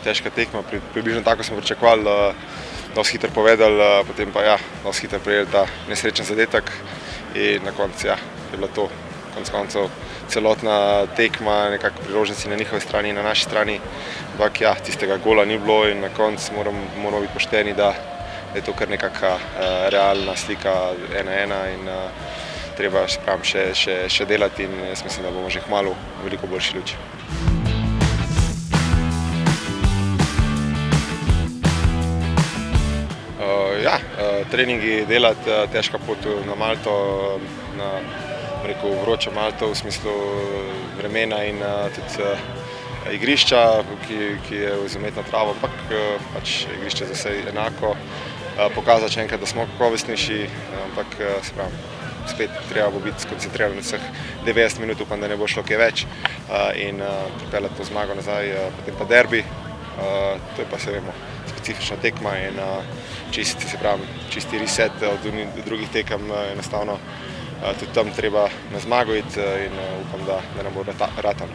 težka tekma, približno tako smo pričakovali, dosti hitro povedali, potem pa ja, dosti hitro prejeli ta nesrečen zadetek in na koncu ja, je bilo to konec koncev celotna tekma, nekako priložnosti na njihovi strani in na naši strani, ampak ja, tistega gola ni bilo in na koncu moramo biti pošteni, da je to kar nekakva realna slika 1:1 in treba še delati in jaz mislim, da bomo že kmalu v veliko boljši luči. Ja, treningi delati, težka pot na Malto, na vročo Malto v smislu vremena in tudi igrišča, ki je z umetno travo, ampak pač igrišče za vse enako. Pokazati še enkrat, da smo kakovostnejši, ampak se pravi, spet treba bo biti skoncentriran na vseh 90 minut, upam, da ne bo šlo kaj več in pripeljati to zmago nazaj, potem pa derbi, to je pa se vemo, specifična tekma in čisti reset od drugih tekem, enostavno tudi tam treba na zmago iti in upam, da nam bo ratalo.